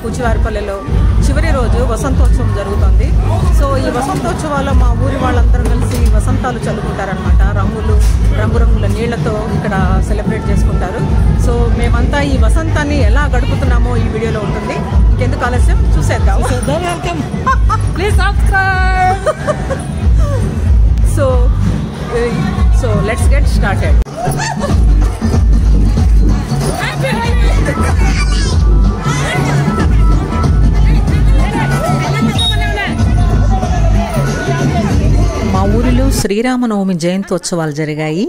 కూచివారిపల్లెలో చివరి రోజు వసంతోత్సవం జరుగుతుంది. సో ఈ వసంతోత్సవాల్లో మా ఊరి వాళ్ళందరూ కలిసి వసంతాలు చల్లుకుంటారనమాట. రంగురంగుల నీళ్లతో ఇక్కడ సెలబ్రేట్ చేసుకుంటారు. సో మేమంతా ఈ వసంతాన్ని ఎలా గడుపుతున్నామో ఈ వీడియోలో ఉంటుంది. ఇంకెందుకు ఆలస్యం, చూసేద్దాం. Please subscribe. So let's get started. మా ఊరిలో శ్రీరామనవమి జయంతోత్సవాలు జరిగాయి.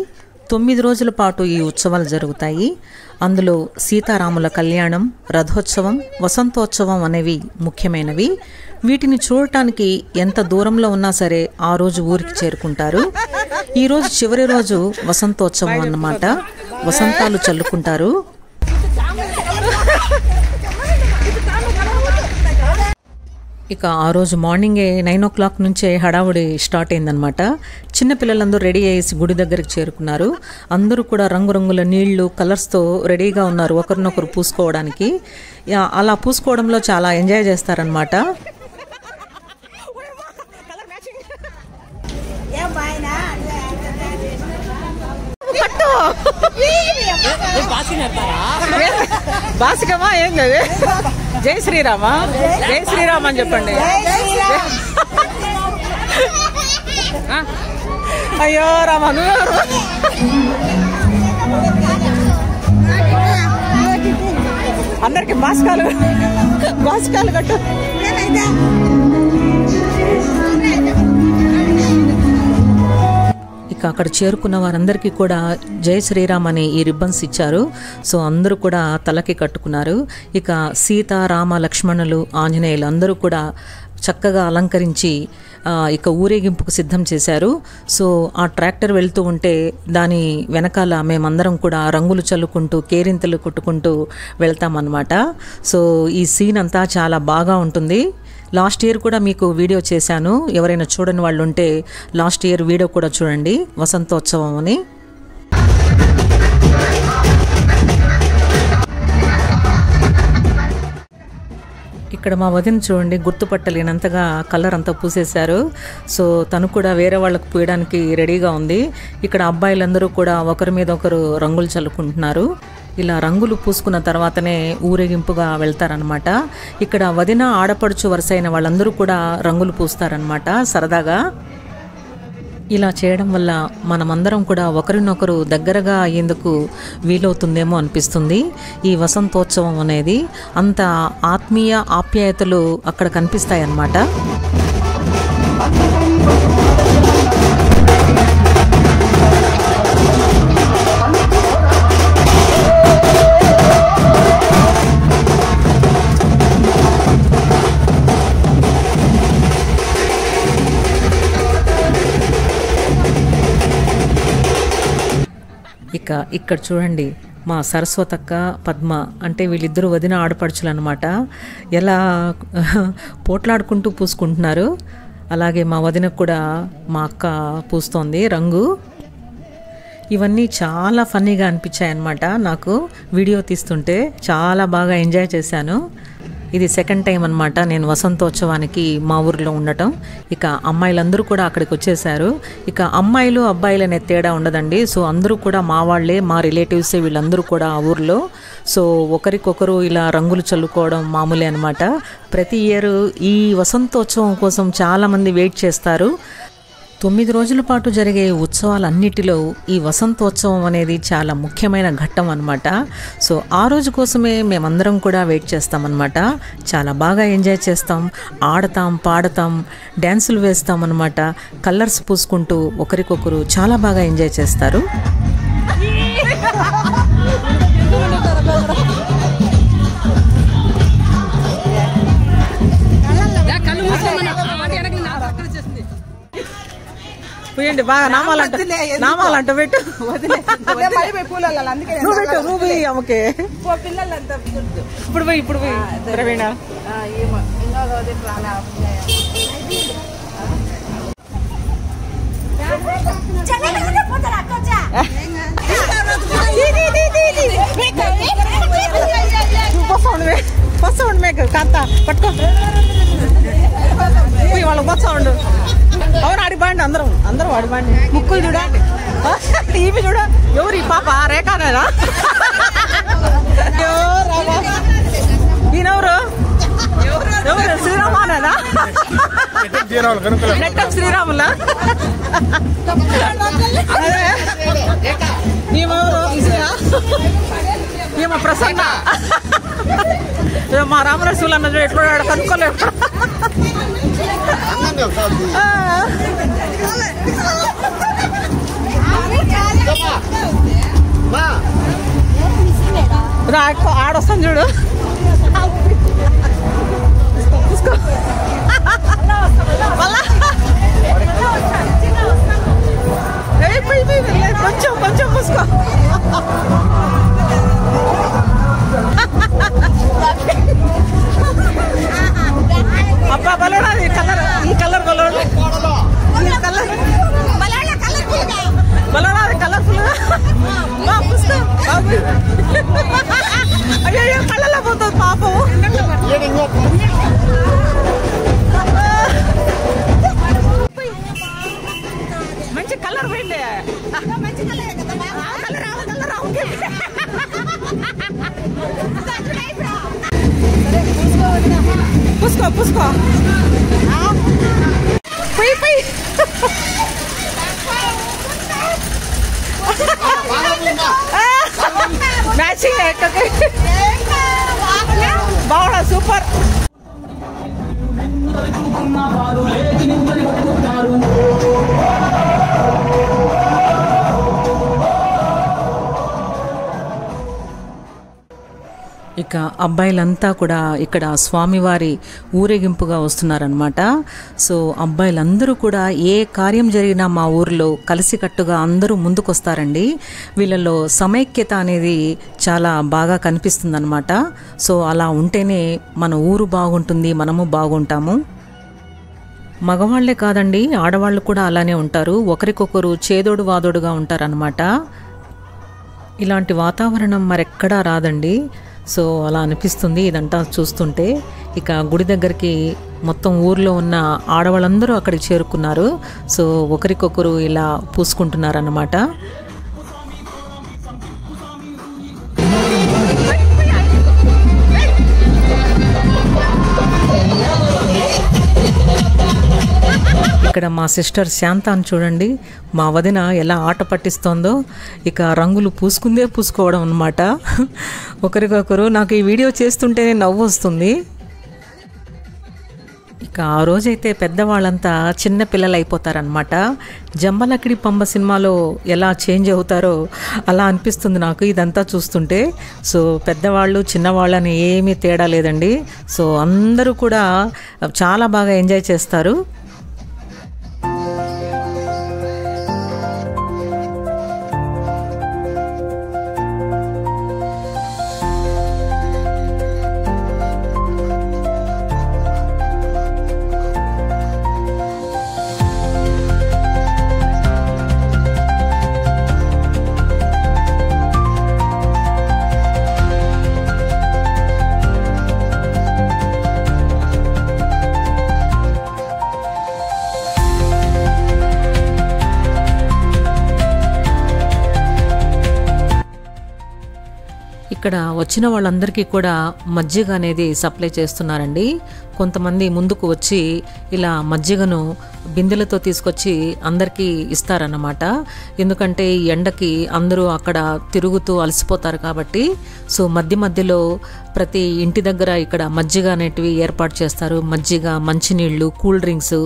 9 రోజుల పాటు ఈ ఉత్సవాలు జరుగుతాయి. అందులో సీతారాముల కళ్యాణం, రథోత్సవం, వసంతోత్సవం అనేవి ముఖ్యమైనవి. వీటిని చూడటానికి ఎంత దూరంలో ఉన్నా సరే ఆ రోజు ఊరికి చేరుకుంటారు. ఈరోజు చివరి రోజు వసంతోత్సవం అన్నమాట. వసంతాలు చల్లుకుంటారు. ఇక ఆ రోజు మార్నింగే 9 o'clock నుంచే హడావుడి స్టార్ట్ అయిందనమాట. చిన్నపిల్లలందరూ రెడీ అయ్యేసి గుడి దగ్గరికి చేరుకున్నారు. అందరూ కూడా రంగురంగుల నీళ్లు, కలర్స్తో రెడీగా ఉన్నారు ఒకరినొకరు పూసుకోవడానికి. అలా పూసుకోవడంలో చాలా ఎంజాయ్ చేస్తారనమాట. బాసికమా ఏం కదా, జై శ్రీరామా, జై శ్రీరామ్ అని చెప్పండి. అయ్యో రామను, అందరికి బాసికాలు కట్టు. ఇక అక్కడ చేరుకున్న వారందరికీ కూడా జై శ్రీరామ్ అని ఈ రిబ్బన్స్ ఇచ్చారు. సో అందరూ కూడా తలకి కట్టుకున్నారు. ఇక సీత, రామ, లక్ష్మణులు, ఆంజనేయులు అందరూ కూడా చక్కగా అలంకరించి ఇక ఊరేగింపుకు సిద్ధం చేశారు. సో ఆ ట్రాక్టర్ వెళ్తూ ఉంటే దాని వెనకాల మేమందరం కూడా రంగులు చల్లుకుంటూ, కేరింతలు కొట్టుకుంటూ వెళ్తామన్నమాట. సో ఈ సీన్ అంతా చాలా బాగా ఉంటుంది. లాస్ట్ ఇయర్ కూడా మీకు వీడియో చేశాను. ఎవరైనా చూడని వాళ్ళు ఉంటే లాస్ట్ ఇయర్ వీడియో కూడా చూడండి, వసంతోత్సవం అని. ఇక్కడ మా వదిన చూడండి, గుర్తుపట్టలేనంతగా కలర్ అంతా పూసేశారు. సో తను కూడా వేరే వాళ్ళకు పూయడానికి రెడీగా ఉంది. ఇక్కడ అబ్బాయిలందరూ కూడా ఒకరి మీద ఒకరు రంగులు చల్లుకుంటున్నారు. ఇలా రంగులు పూసుకున్న తర్వాతనే ఊరేగింపుగా వెళ్తారనమాట. ఇక్కడ వదిన, ఆడపడుచు వరుస అయిన వాళ్ళందరూ కూడా రంగులు పూస్తారనమాట సరదాగా. ఇలా చేయడం వల్ల మనమందరం కూడా ఒకరినొకరు దగ్గరగా అయ్యేందుకు వీలవుతుందేమో అనిపిస్తుంది. ఈ వసంతోత్సవం అనేది అంత ఆత్మీయ ఆప్యాయతలు అక్కడ కనిపిస్తాయి అన్నమాట. ఇక్కడ చూడండి, మా సరస్వతక్క, పద్మ అంటే వీళ్ళిద్దరూ వదిన ఆడపడుచులు అనమాట. ఎలా పోట్లాడుకుంటూ పూసుకుంటున్నారు. అలాగే మా వదినకు కూడా మా అక్క పూస్తోంది రంగు. ఇవన్నీ చాలా ఫన్నీగా అనిపించాయి అన్నమాట. నాకు వీడియో తీస్తుంటే చాలా బాగా ఎంజాయ్ చేశాను. ఇది సెకండ్ టైం అనమాట నేను వసంతోత్సవానికి మా ఊరిలో ఉండటం. ఇక అమ్మాయిలందరూ కూడా అక్కడికి వచ్చేసారు. ఇక అమ్మాయిలు అబ్బాయిలు అనే తేడా ఉండదండి. సో అందరూ కూడా మా వాళ్ళే, మా రిలేటివ్సే వీళ్ళందరూ కూడా ఆ ఊరిలో. సో ఒకరికొకరు ఇలా రంగులు చల్లుకోవడం మామూలే అనమాట. ప్రతి ఇయర్ ఈ వసంతోత్సవం కోసం చాలామంది వెయిట్ చేస్తారు. 9 రోజుల పాటు జరిగే ఉత్సవాలన్నిటిలో ఈ వసంతోత్సవం అనేది చాలా ముఖ్యమైన ఘట్టం అన్నమాట. సో ఆ రోజు కోసమే మేమందరం కూడా వెయిట్ చేస్తామన్నమాట. చాలా బాగా ఎంజాయ్ చేస్తాం, ఆడతాం, పాడతాం, డ్యాన్సులు వేస్తాం అన్నమాట. కలర్స్ పూసుకుంటూ ఒకరికొకరు చాలా బాగా ఎంజాయ్ చేస్తారు. పోయండి బాగా నామాలంట పెట్టు. ఓకే ఇప్పుడు పోయి ప్రవీణ ఫస్ట్ సౌండ్ మేక కాంత పట్టుకో వాళ్ళకి పోతా ఉండు. అవును ఆడిపోండి అందరూ ఆడిపోండి. ముక్కులు చూడ ఇవి చూడ. ఎవరు ఈ పాప రేఖానేనా? ఈయనెవరు? ఎవరు శ్రీరామానేనా? నెట్టం శ్రీరాములా? ఈమెవరు? ఈమె ప్రసన్న. మా రామరాజులు అన్న ఎట్లా కనుక్కోలేవు. ఆడొస్తాను చూడు. కొంచెం కొంచెం పూసుకో. అబ్బా బలోడా ఈ కలర్ బలోడా. బలోడా కలర్ఫుల్ పూసుకో. అయ్యో కళ్ళలో పోతుంది పాపం. మంచి కలర్ పోయింది. పూసుకో పూసుకో. పోయి మ్యాచింగ్ బాగున్నా సూపర్. ఇక అబ్బాయిలంతా కూడా ఇక్కడ స్వామివారి ఊరేగింపుగా వస్తున్నారనమాట. సో అబ్బాయిలందరూ కూడా ఏ కార్యం జరిగినా మా ఊరిలో కలిసికట్టుగా అందరూ ముందుకొస్తారండి. వీళ్ళలో సమైక్యత అనేది చాలా బాగా కనిపిస్తుందన్నమాట. సో అలా ఉంటేనే మన ఊరు బాగుంటుంది, మనము బాగుంటాము. మగవాళ్లే కాదండి, ఆడవాళ్ళు కూడా అలానే ఉంటారు. ఒకరికొకరు చేదోడు వాదోడుగా ఉంటారనమాట. ఇలాంటి వాతావరణం మరెక్కడా రాదండి. సో అలా అనిపిస్తుంది ఇదంతా చూస్తుంటే. ఇక గుడి దగ్గరికి మొత్తం ఊర్లో ఉన్న ఆడవాళ్ళందరూ అక్కడికి చేరుకున్నారు. సో ఒకరికొకరు ఇలా పూసుకుంటున్నారన్నమాట. ఇక్కడ మా సిస్టర్ శాంతాన్ని చూడండి, మా వదిన ఎలా ఆట పట్టిస్తోందో. ఇక రంగులు పూసుకోవడం అన్నమాట ఒకరికొకరు. నాకు ఈ వీడియో చేస్తుంటేనే నవ్వు వస్తుంది. ఇక ఆ రోజైతే పెద్దవాళ్ళంతా చిన్న పిల్లలు అయిపోతారనమాట. జంబలకిడి పంబ సినిమాలో ఎలా చేంజ్ అవుతారో అలా అనిపిస్తుంది నాకు ఇదంతా చూస్తుంటే. సో పెద్దవాళ్ళు చిన్నవాళ్ళని ఏమీ తేడా లేదండి. సో అందరూ కూడా చాలా బాగా ఎంజాయ్ చేస్తారు. ఇక్కడ వచ్చిన వాళ్ళందరికీ కూడా మజ్జిగ అనేది సప్లై చేస్తున్నారండి. కొంతమంది ముందుకు వచ్చి ఇలా మజ్జిగను బిందెలతో తీసుకొచ్చి అందరికీ ఇస్తారన్నమాట. ఎందుకంటే ఈ ఎండకి అందరూ అక్కడ తిరుగుతూ అలసిపోతారు కాబట్టి. సో మధ్యలో ప్రతి ఇంటి దగ్గర ఇక్కడ మజ్జిగ అనేటివి ఏర్పాటు చేస్తారు. మజ్జిగ, మంచినీళ్ళు, కూల్ డ్రింక్స్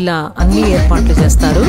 ఇలా అన్ని ఏర్పాట్లు చేస్తారు.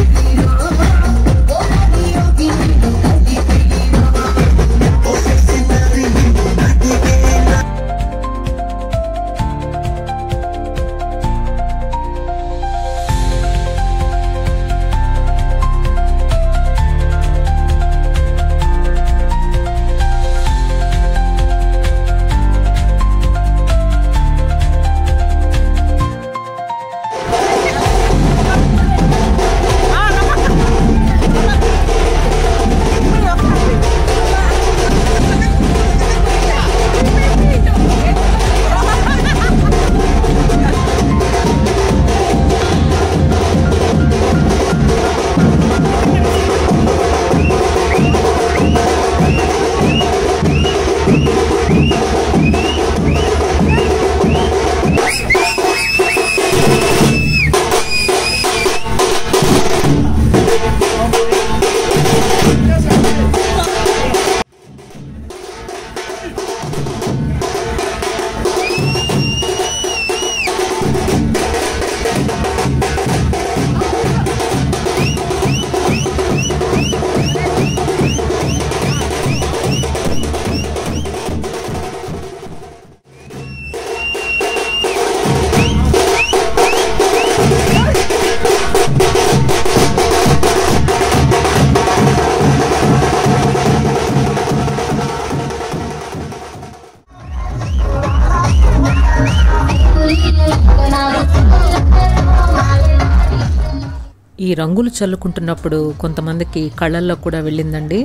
ఈ రంగులు చల్లుకుంటున్నప్పుడు కొంతమందికి కళ్ళల్లో కూడా వెళ్ళిందండి.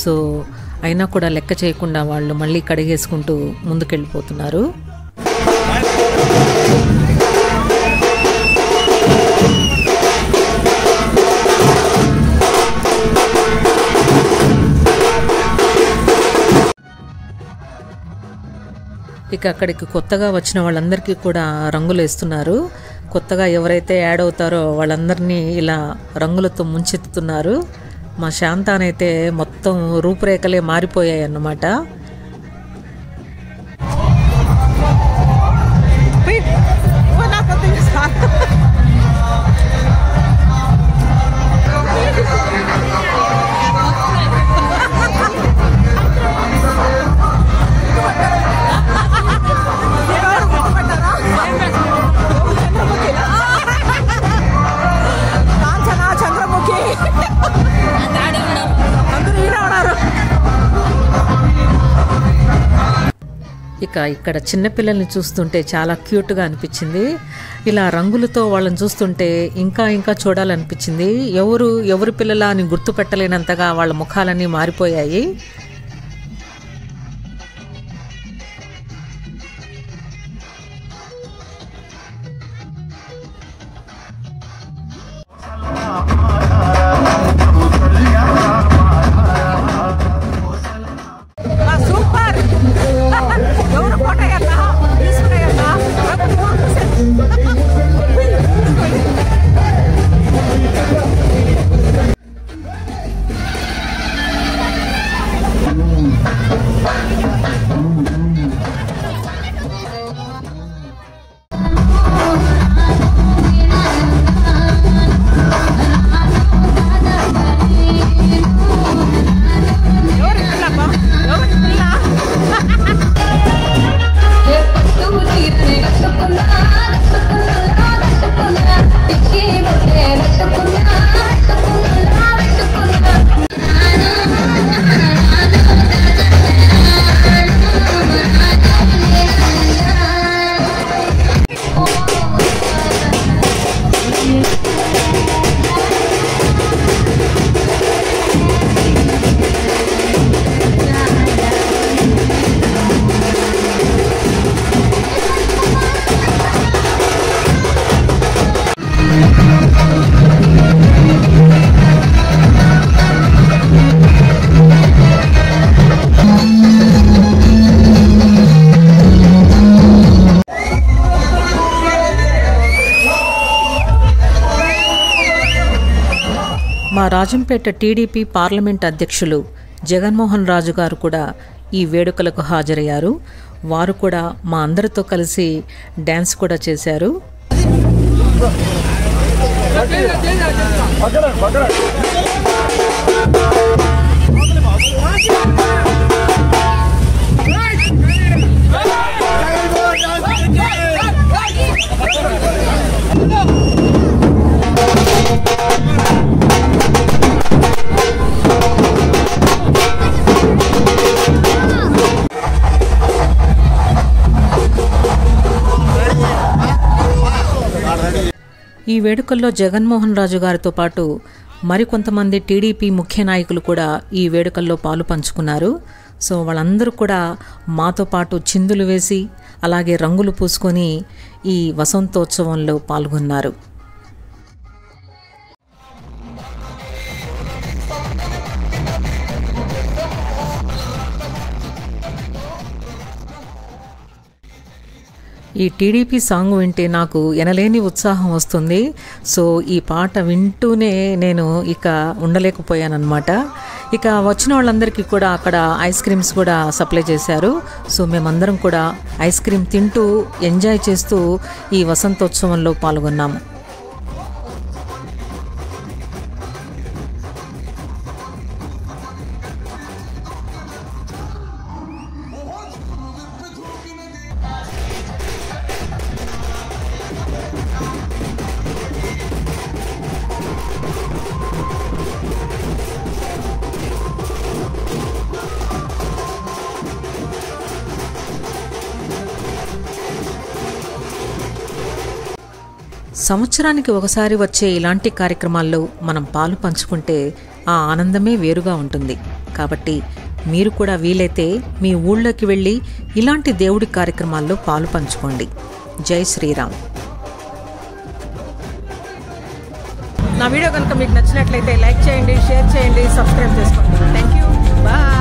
సో అయినా కూడా లెక్క చేయకుండా వాళ్ళు మళ్ళీ కడిగేసుకుంటూ ముందుకెళ్ళిపోతున్నారు. ఇక అక్కడికి కొత్తగా వచ్చిన వాళ్ళందరికీ కూడా రంగులు వేస్తున్నారు. కొత్తగా ఎవరైతే యాడ్ అవుతారో వాళ్ళందరినీ ఇలా రంగులతో ముంచెత్తుతున్నారు. మా శాంతానైతే మొత్తం రూపురేఖలే మారిపోయాయి అన్నమాట. ఇక ఇక్కడ చిన్నపిల్లల్ని చూస్తుంటే చాలా క్యూట్గా అనిపించింది. ఇలా రంగులతో వాళ్ళని చూస్తుంటే ఇంకా ఇంకా చూడాలనిపించింది. ఎవరు పిల్లలా అని గుర్తుపెట్టలేనంతగా వాళ్ళ ముఖాలన్నీ మారిపోయాయి. మా రాజంపేట టీడీపీ పార్లమెంట్ అధ్యక్షులు జగన్మోహన్ రాజు గారు కూడా ఈ వేడుకలకు హాజరయ్యారు. వారు కూడా మా అందరితో కలిసి డ్యాన్స్ కూడా చేశారు. ఈ వేడుకల్లో జగన్మోహన్ రాజు గారితో పాటు మరికొంతమంది టీడీపీ ముఖ్య నాయకులు కూడా ఈ వేడుకల్లో పాలు పంచుకున్నారు. సో వాళ్ళందరూ కూడా మాతో పాటు చిందులు వేసి అలాగే రంగులు పూసుకొని ఈ వసంతోత్సవంలో పాల్గొన్నారు. ఈ టీడీపీ సాంగ్ వింటే నాకు ఎనలేని ఉత్సాహం వస్తుంది. సో ఈ పాట వింటూనే నేను ఇక ఉండలేకపోయానన్నమాట. ఇక వచ్చిన వాళ్ళందరికీ కూడా అక్కడ ఐస్ క్రీమ్స్ కూడా సప్లై చేశారు. సో మేమందరం కూడా ఐస్ క్రీమ్ తింటూ ఎంజాయ్ చేస్తూ ఈ వసంతోత్సవంలో పాల్గొన్నాము. సంవత్సరానికి ఒకసారి వచ్చే ఇలాంటి కార్యక్రమాల్లో మనం పాలు పంచుకుంటే ఆ ఆనందమే వేరుగా ఉంటుంది. కాబట్టి మీరు కూడా వీలైతే మీ ఊళ్ళోకి వెళ్ళి ఇలాంటి దేవుడి కార్యక్రమాల్లో పాలు పంచుకోండి. జై శ్రీరామ్. నా వీడియో కనుక మీకు నచ్చినట్లయితే లైక్ చేయండి, షేర్ చేయండి, సబ్స్క్రైబ్ చేసుకోండి. Thank you. బాయ్.